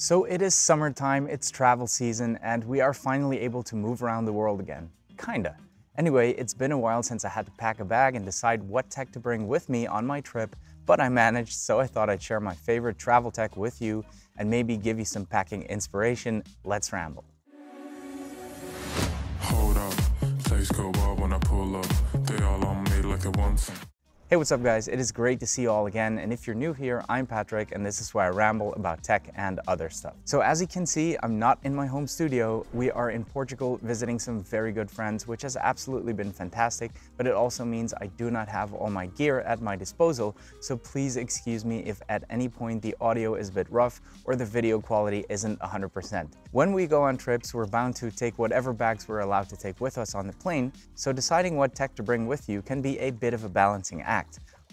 So it is summertime, it's travel season, and we are finally able to move around the world again. Kinda. Anyway, it's been a while since I had to pack a bag and decide what tech to bring with me on my trip, but I managed, so I thought I'd share my favorite travel tech with you and maybe give you some packing inspiration. Let's ramble. Hold up, place go wild when I pull up. They all on me like it wants. Hey, what's up guys? It is great to see you all again, and if you're new here, I'm Patrick and this is where I ramble about tech and other stuff. So as you can see, I'm not in my home studio. We are in Portugal visiting some very good friends, which has absolutely been fantastic, but it also means I do not have all my gear at my disposal, so please excuse me if at any point the audio is a bit rough or the video quality isn't 100%. When we go on trips, we're bound to take whatever bags we're allowed to take with us on the plane, so deciding what tech to bring with you can be a bit of a balancing act.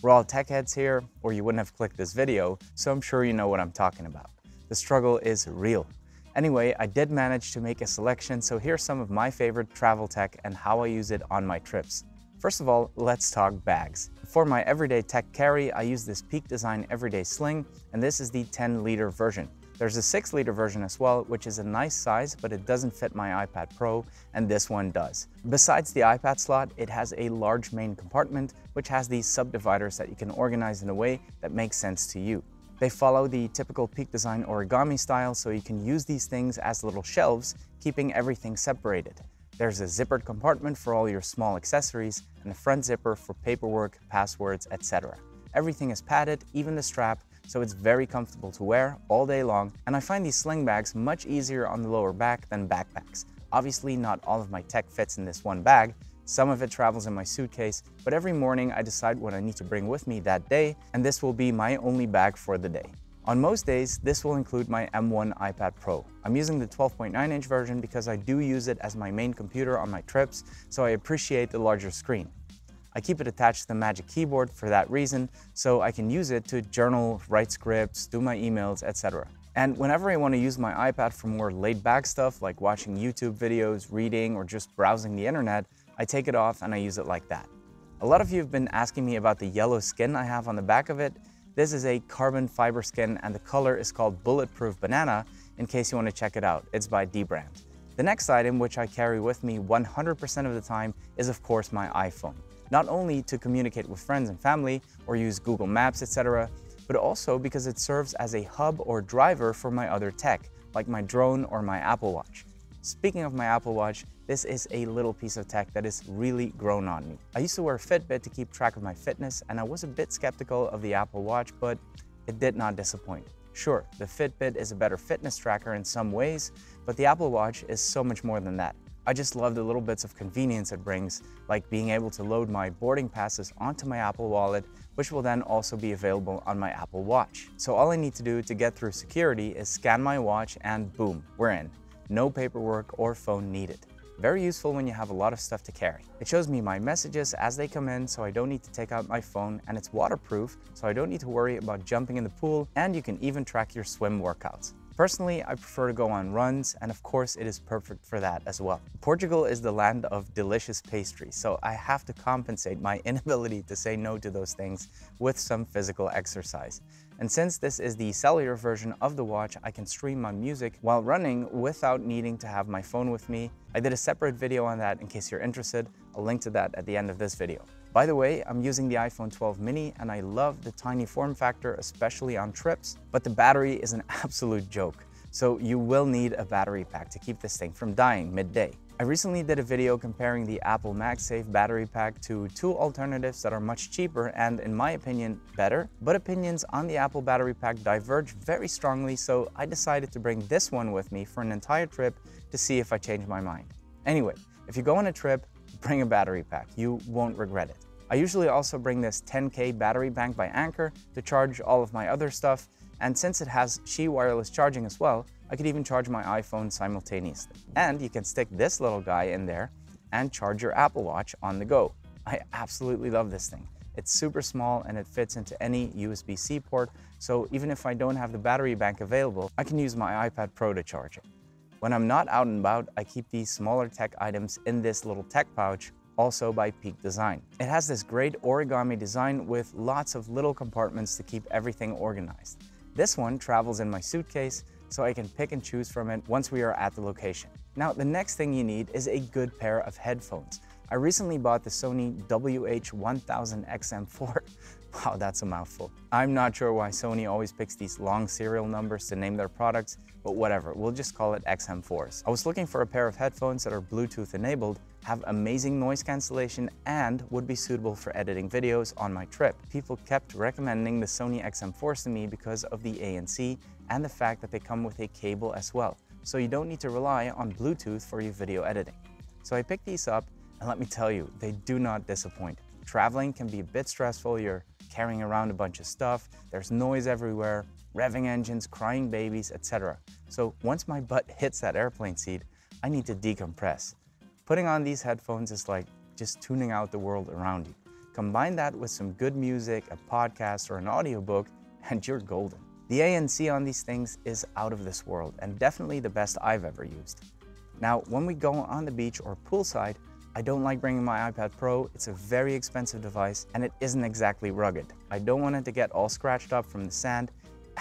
We're all tech heads here, or you wouldn't have clicked this video, so I'm sure you know what I'm talking about. The struggle is real. Anyway, I did manage to make a selection, so here's some of my favorite travel tech and how I use it on my trips. First of all, let's talk bags. For my everyday tech carry, I use this Peak Design Everyday Sling, and this is the 10-liter version. There's a 6-liter version as well, which is a nice size, but it doesn't fit my iPad Pro, and this one does. Besides the iPad slot, it has a large main compartment, which has these subdividers that you can organize in a way that makes sense to you. They follow the typical Peak Design origami style, so you can use these things as little shelves, keeping everything separated. There's a zippered compartment for all your small accessories, and a front zipper for paperwork, passwords, etc. Everything is padded, even the strap, so it's very comfortable to wear all day long, and I find these sling bags much easier on the lower back than backpacks. Obviously, not all of my tech fits in this one bag. Some of it travels in my suitcase, but every morning I decide what I need to bring with me that day, and this will be my only bag for the day. On most days, this will include my M1 iPad Pro. I'm using the 12.9-inch version because I do use it as my main computer on my trips, so I appreciate the larger screen. I keep it attached to the Magic Keyboard for that reason, so I can use it to journal, write scripts, do my emails, etc. And whenever I want to use my iPad for more laid-back stuff like watching YouTube videos, reading, or just browsing the internet, I take it off and I use it like that. A lot of you have been asking me about the yellow skin I have on the back of it. This is a carbon fiber skin and the color is called Bulletproof Banana, in case you want to check it out. It's by D-Brand. The next item, which I carry with me 100% of the time, is of course my iPhone. Not only to communicate with friends and family or use Google Maps, etc., but also because it serves as a hub or driver for my other tech, like my drone or my Apple Watch. Speaking of my Apple Watch, this is a little piece of tech that has really grown on me. I used to wear Fitbit to keep track of my fitness, and I was a bit skeptical of the Apple Watch, but it did not disappoint. Sure, the Fitbit is a better fitness tracker in some ways, but the Apple Watch is so much more than that. I just love the little bits of convenience it brings, like being able to load my boarding passes onto my Apple Wallet, which will then also be available on my Apple Watch. So all I need to do to get through security is scan my watch and boom, we're in. No paperwork or phone needed. Very useful when you have a lot of stuff to carry. It shows me my messages as they come in, so I don't need to take out my phone, and it's waterproof, so I don't need to worry about jumping in the pool, and you can even track your swim workouts. Personally, I prefer to go on runs, and of course it is perfect for that as well. Portugal is the land of delicious pastries, so I have to compensate my inability to say no to those things with some physical exercise. And since this is the cellular version of the watch, I can stream my music while running without needing to have my phone with me. I did a separate video on that in case you're interested. I'll link to that at the end of this video. By the way, I'm using the iPhone 12 mini and I love the tiny form factor, especially on trips, but the battery is an absolute joke. So you will need a battery pack to keep this thing from dying midday. I recently did a video comparing the Apple MagSafe battery pack to two alternatives that are much cheaper and, in my opinion, better. But opinions on the Apple battery pack diverge very strongly, so I decided to bring this one with me for an entire trip to see if I change my mind. Anyway, if you go on a trip, bring a battery pack. You won't regret it. I usually also bring this 10K battery bank by Anker to charge all of my other stuff, and since it has Qi wireless charging as well, I could even charge my iPhone simultaneously. And you can stick this little guy in there and charge your Apple Watch on the go. I absolutely love this thing. It's super small and it fits into any USB-C port, so even if I don't have the battery bank available, I can use my iPad Pro to charge it. When I'm not out and about, I keep these smaller tech items in this little tech pouch, also by Peak Design. It has this great origami design with lots of little compartments to keep everything organized. This one travels in my suitcase, so I can pick and choose from it once we are at the location. Now, the next thing you need is a good pair of headphones. I recently bought the Sony WH-1000XM4. Wow, that's a mouthful. I'm not sure why Sony always picks these long serial numbers to name their products, but whatever, we'll just call it XM4s. I was looking for a pair of headphones that are Bluetooth enabled, have amazing noise cancellation, and would be suitable for editing videos on my trip. People kept recommending the Sony XM4s to me because of the ANC and the fact that they come with a cable as well, so you don't need to rely on Bluetooth for your video editing. So I picked these up, and let me tell you, they do not disappoint. Traveling can be a bit stressful. You're carrying around a bunch of stuff, there's noise everywhere, revving engines, crying babies, etc. So once my butt hits that airplane seat, I need to decompress. Putting on these headphones is like just tuning out the world around you. Combine that with some good music, a podcast, or an audiobook, and you're golden. The ANC on these things is out of this world, and definitely the best I've ever used. Now, when we go on the beach or poolside, I don't like bringing my iPad Pro. It's a very expensive device and it isn't exactly rugged. I don't want it to get all scratched up from the sand,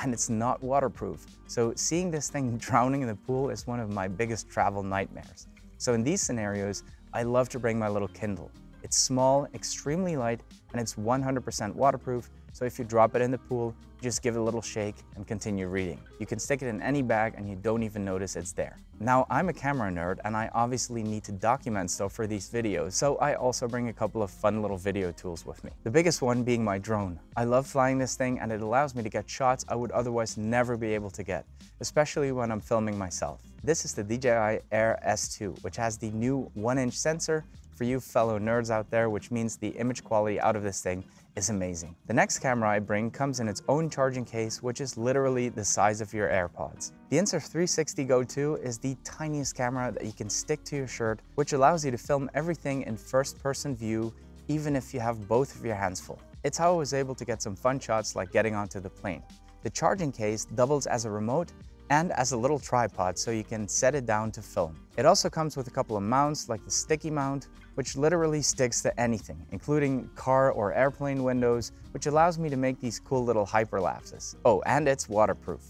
and it's not waterproof. So seeing this thing drowning in the pool is one of my biggest travel nightmares. So in these scenarios, I love to bring my little Kindle. It's small, extremely light, and it's 100% waterproof. So if you drop it in the pool, just give it a little shake and continue reading. You can stick it in any bag and you don't even notice it's there. Now, I'm a camera nerd and I obviously need to document stuff for these videos, so I also bring a couple of fun little video tools with me. The biggest one being my drone. I love flying this thing and it allows me to get shots I would otherwise never be able to get, especially when I'm filming myself. This is the DJI Air S2, which has the new 1-inch sensor for you fellow nerds out there, which means the image quality out of this thing is amazing. The next camera I bring comes in its own charging case, which is literally the size of your AirPods. The Insta360 Go 2 is the tiniest camera that you can stick to your shirt, which allows you to film everything in first-person view, even if you have both of your hands full. It's how I was able to get some fun shots like getting onto the plane. The charging case doubles as a remote and as a little tripod, so you can set it down to film. It also comes with a couple of mounts like the sticky mount, which literally sticks to anything, including car or airplane windows, which allows me to make these cool little hyperlapses. Oh, and it's waterproof.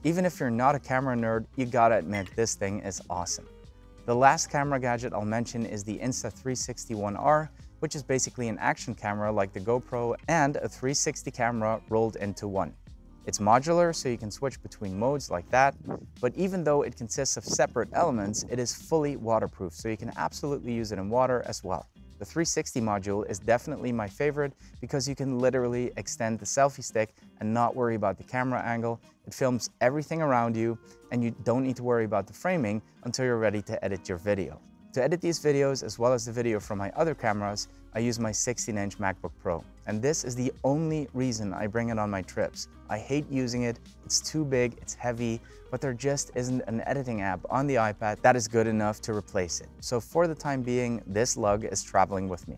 Even if you're not a camera nerd, you gotta admit this thing is awesome. The last camera gadget I'll mention is the Insta360 One R, which is basically an action camera like the GoPro and a 360 camera rolled into one. It's modular, so you can switch between modes like that, but even though it consists of separate elements, it is fully waterproof, so you can absolutely use it in water as well. The 360 module is definitely my favorite because you can literally extend the selfie stick and not worry about the camera angle. It films everything around you, and you don't need to worry about the framing until you're ready to edit your video. To edit these videos, as well as the video from my other cameras, I use my 16-inch MacBook Pro. And this is the only reason I bring it on my trips. I hate using it, it's too big, it's heavy, but there just isn't an editing app on the iPad that is good enough to replace it. So for the time being, this lug is traveling with me.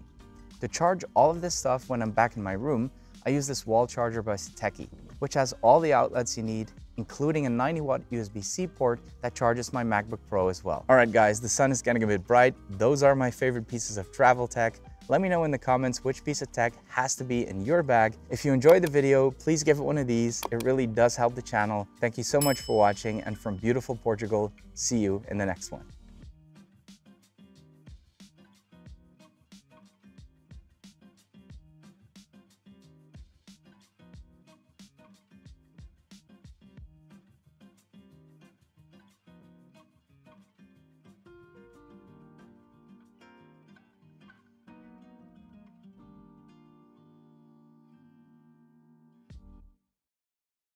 To charge all of this stuff when I'm back in my room, I use this wall charger by Teki, which has all the outlets you need, including a 90-watt USB-C port that charges my MacBook Pro as well. All right, guys, the sun is getting a bit bright. Those are my favorite pieces of travel tech. Let me know in the comments which piece of tech has to be in your bag. If you enjoyed the video, please give it one of these. It really does help the channel. Thank you so much for watching, and from beautiful Portugal, see you in the next one.